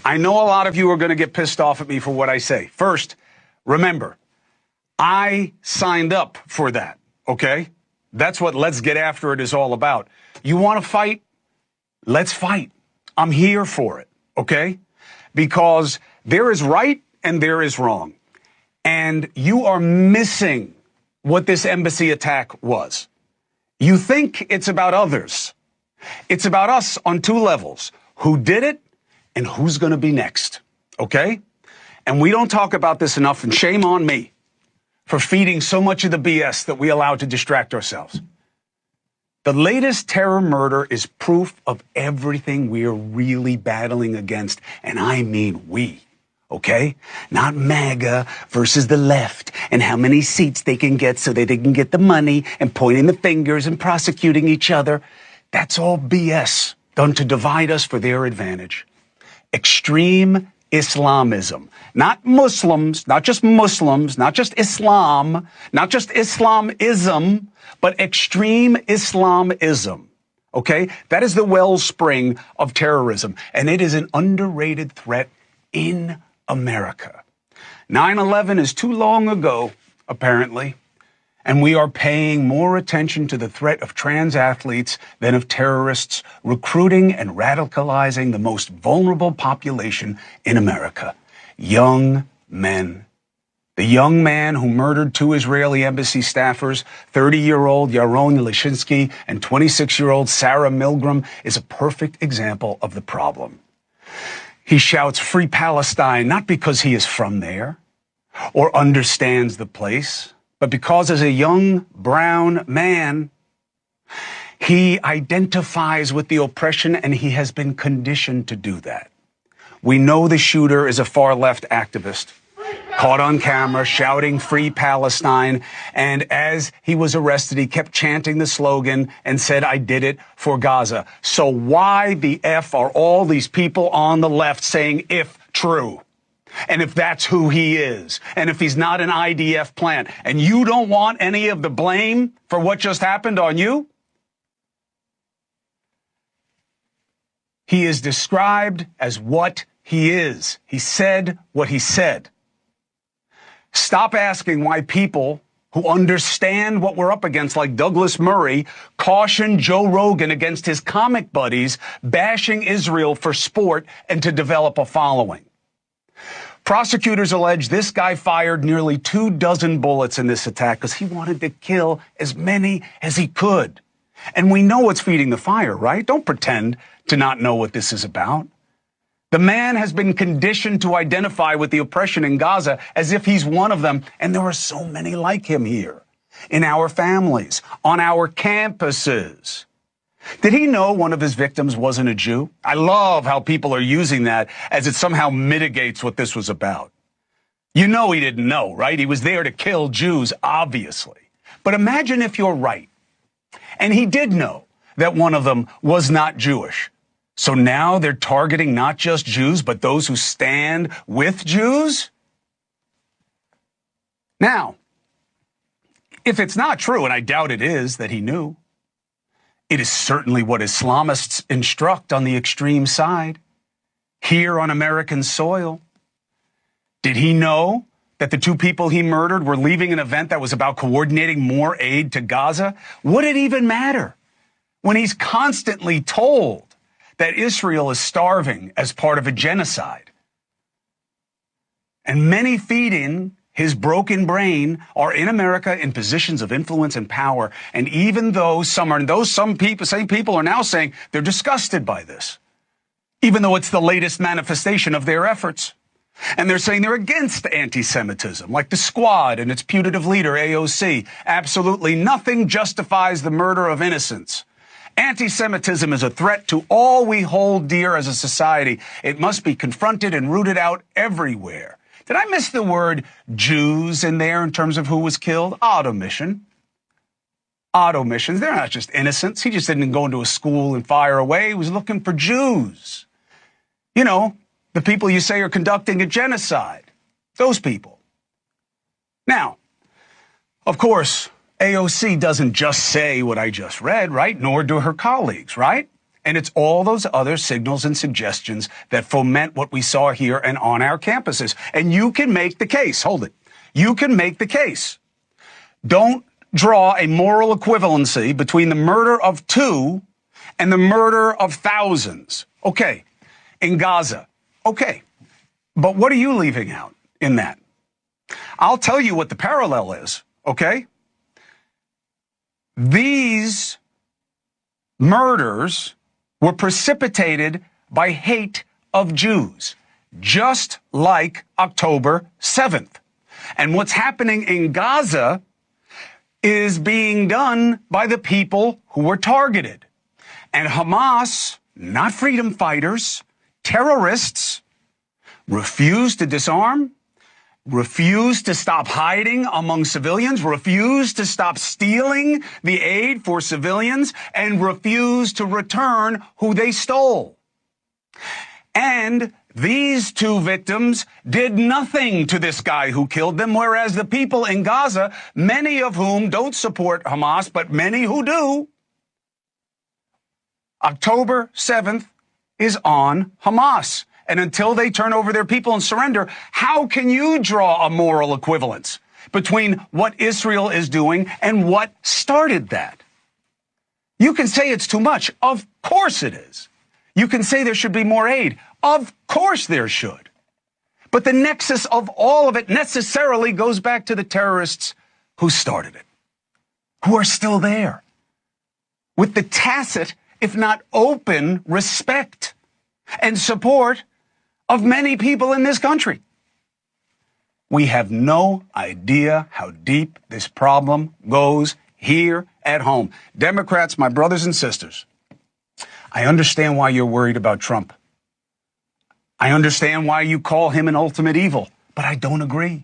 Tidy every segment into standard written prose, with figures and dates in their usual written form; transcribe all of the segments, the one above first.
I know a lot of you are going to get pissed off at me for what I say. First, remember, I signed up for that, okay? That's what Let's Get After It is all about. You want to fight? Let's fight. I'm here for it, okay? Because there is right and there is wrong. And you are missing what this embassy attack was. You think it's about others. It's about us on two levels. Who did it and who's going to be next, okay? And we don't talk about this enough, and shame on me for feeding so much of the BS that we allow to distract ourselves. The latest terror murder is proof of everything we are really battling against, and I mean we, okay? Not MAGA versus the left and how many seats they can get so that they can get the money and pointing the fingers and prosecuting each other. That's all BS done to divide us for their advantage. Extreme Islamism, not Muslims, not just Islam, not just Islamism, but extreme Islamism. Okay? That is the wellspring of terrorism, and it is an underrated threat in America. 9/11 is too long ago, apparently, and we are paying more attention to the threat of trans athletes than of terrorists recruiting and radicalizing the most vulnerable population in America, young men. The young man who murdered two Israeli embassy staffers, 30-year-old Yaron Lishinsky and 26-year-old Sarah Milgram, is a perfect example of the problem. He shouts "Free Palestine" not because he is from there or understands the place, but because as a young brown man, he identifies with the oppression and he has been conditioned to do that. We know the shooter is a far-left activist, caught on camera shouting "Free Palestine," and as he was arrested, he kept chanting the slogan and said, "I did it for Gaza." So why the F are all these people on the left saying "if true"? And if that's who he is, and if he's not an IDF plant, and you don't want any of the blame for what just happened on you? He is described as what he is. He said what he said. Stop asking why people who understand what we're up against, like Douglas Murray, caution Joe Rogan against his comic buddies bashing Israel for sport and to develop a following. Prosecutors allege this guy fired nearly 24 bullets in this attack because he wanted to kill as many as he could. And we know what's feeding the fire, right? Don't pretend to not know what this is about. The man has been conditioned to identify with the oppression in Gaza as if he's one of them, and there are so many like him here, in our families, on our campuses. Did he know one of his victims wasn't a Jew? I love how people are using that as it somehow mitigates what this was about. You know he didn't know, right? He was there to kill Jews, obviously. But imagine if you're right, and he did know that one of them was not Jewish. So now they're targeting not just Jews, but those who stand with Jews? Now, if it's not true, and I doubt it is, that he knew, it is certainly what Islamists instruct on the extreme side, here on American soil. Did he know that the two people he murdered were leaving an event that was about coordinating more aid to Gaza? Would it even matter when he's constantly told that Israel is starving as part of a genocide? And many feeding his broken brain are in America in positions of influence and power. And even though same people are now saying they're disgusted by this, even though it's the latest manifestation of their efforts. And they're saying they're against anti-Semitism, like the Squad and its putative leader, AOC. Absolutely nothing justifies the murder of innocents. Anti-Semitism is a threat to all we hold dear as a society. It must be confronted and rooted out everywhere. Did I miss the word Jews in there in terms of who was killed? Odd omission. Odd omissions. They're not just innocents. He just didn't go into a school and fire away. He was looking for Jews. You know, the people you say are conducting a genocide. Those people. Now, of course, AOC doesn't just say what I just read, right? Nor do her colleagues, right? And it's all those other signals and suggestions that foment what we saw here and on our campuses. And you can make the case. Hold it. You can make the case. Don't draw a moral equivalency between the murder of 2 and the murder of thousands. Okay. In Gaza. Okay. But what are you leaving out in that? I'll tell you what the parallel is. Okay. These murders were precipitated by hate of Jews, just like October 7th. And what's happening in Gaza is being done by the people who were targeted. And Hamas, not freedom fighters, terrorists, refused to disarm, refused to stop hiding among civilians, refused to stop stealing the aid for civilians, and refused to return who they stole. And these 2 victims did nothing to this guy who killed them, whereas the people in Gaza, many of whom don't support Hamas, but many who do, October 7th is on Hamas. And until they turn over their people and surrender, how can you draw a moral equivalence between what Israel is doing and what started that? You can say it's too much. Of course it is. You can say there should be more aid. Of course there should. But the nexus of all of it necessarily goes back to the terrorists who started it, who are still there, with the tacit, if not open, respect and support of many people in this country. We have no idea how deep this problem goes here at home. Democrats, my brothers and sisters, I understand why you're worried about Trump. I understand why you call him an ultimate evil, but I don't agree.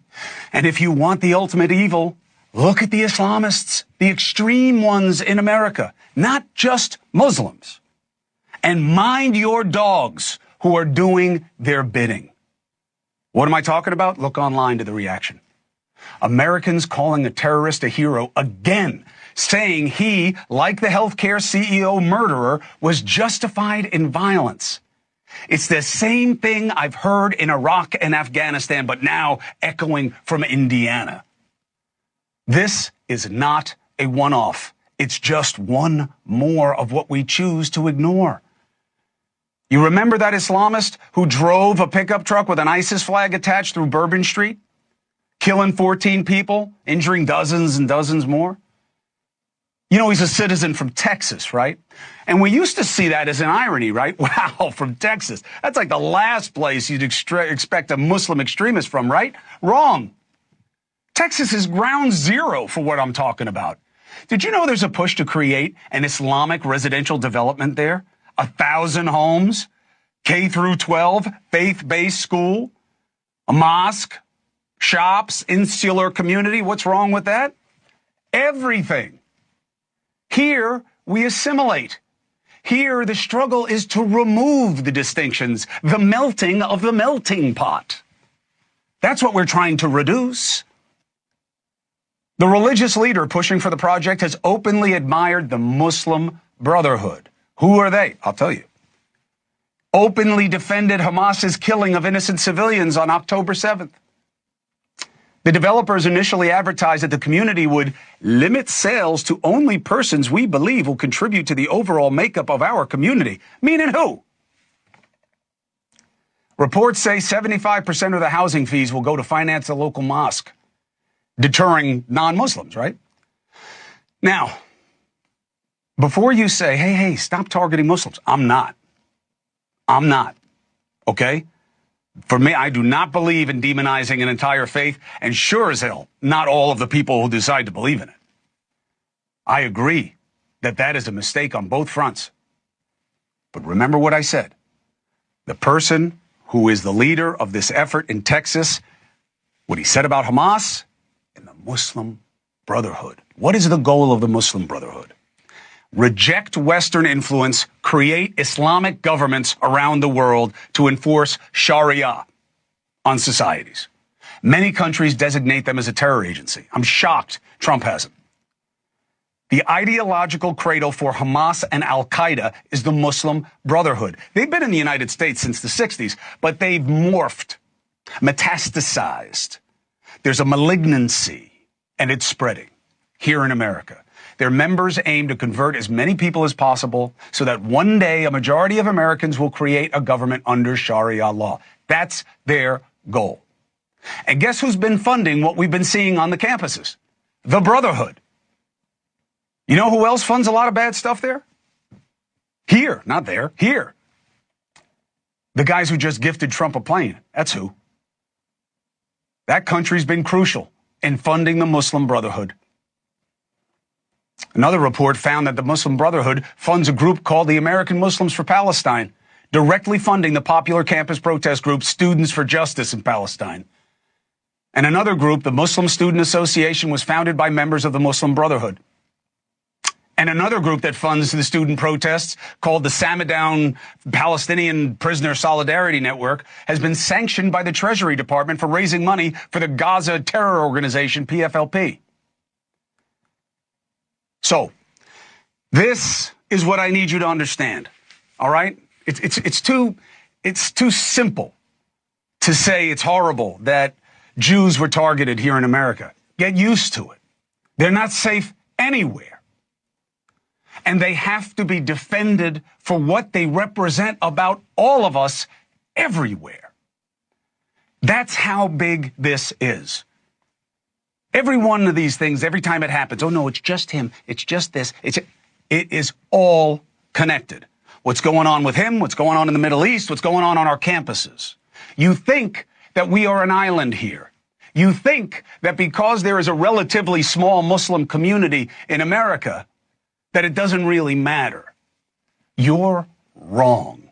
And if you want the ultimate evil, look at the Islamists, the extreme ones in America, not just Muslims. And mind your dogs who are doing their bidding. What am I talking about? Look online to the reaction. Americans calling a terrorist a hero again, saying he, like the healthcare CEO murderer, was justified in violence. It's the same thing I've heard in Iraq and Afghanistan, but now echoing from Indiana. This is not a one-off. It's just one more of what we choose to ignore. You remember that Islamist who drove a pickup truck with an ISIS flag attached through Bourbon Street, killing 14 people, injuring dozens and dozens more? You know, he's a citizen from Texas, right? And we used to see that as an irony, right? Wow, from Texas. That's like the last place you'd expect a Muslim extremist from, right? Wrong. Texas is ground zero for what I'm talking about. Did you know there's a push to create an Islamic residential development there? 1,000 homes, K through 12, faith-based school, a mosque, shops, insular community. What's wrong with that? Everything. Here, we assimilate. Here, the struggle is to remove the distinctions, the melting of the melting pot. That's what we're trying to reduce. The religious leader pushing for the project has openly admired the Muslim Brotherhood. Who are they? I'll tell you. Openly defended Hamas's killing of innocent civilians on October 7th. The developers initially advertised that the community would limit sales to only persons we believe will contribute to the overall makeup of our community. Meaning who? Reports say 75% of the housing fees will go to finance a local mosque, deterring non-Muslims, right? Now, before you say, hey, stop targeting Muslims, I'm not. Okay? For me, I do not believe in demonizing an entire faith, and sure as hell, not all of the people who decide to believe in it. I agree that that is a mistake on both fronts. But remember what I said. The person who is the leader of this effort in Texas, what he said about Hamas and the Muslim Brotherhood. What is the goal of the Muslim Brotherhood? Reject Western influence, create Islamic governments around the world to enforce Sharia on societies. Many countries designate them as a terror agency. I'm shocked Trump hasn't. The ideological cradle for Hamas and Al-Qaeda is the Muslim Brotherhood. They've been in the United States since the 60s, but they've morphed, metastasized. There's a malignancy, and it's spreading here in America. Their members aim to convert as many people as possible so that one day a majority of Americans will create a government under Sharia law. That's their goal. And guess who's been funding what we've been seeing on the campuses? The Brotherhood. You know who else funds a lot of bad stuff there? Here, not there, here. The guys who just gifted Trump a plane. That's who. That country's been crucial in funding the Muslim Brotherhood. Another report found that the Muslim Brotherhood funds a group called the American Muslims for Palestine, directly funding the popular campus protest group Students for Justice in Palestine. And another group, the Muslim Student Association, was founded by members of the Muslim Brotherhood. And another group that funds the student protests, called the Samadown Palestinian Prisoner Solidarity Network, has been sanctioned by the Treasury Department for raising money for the Gaza terror organization PFLP. So, this is what I need you to understand. All right? It's too simple to say it's horrible that Jews were targeted here in America. Get used to it. They're not safe anywhere. And they have to be defended for what they represent about all of us everywhere. That's how big this is. Every one of these things, every time it happens, oh no, it's just him, it's just this, it is all connected. What's going on with him, what's going on in the Middle East, what's going on our campuses. You think that we are an island here. You think that because there is a relatively small Muslim community in America, that it doesn't really matter. You're wrong.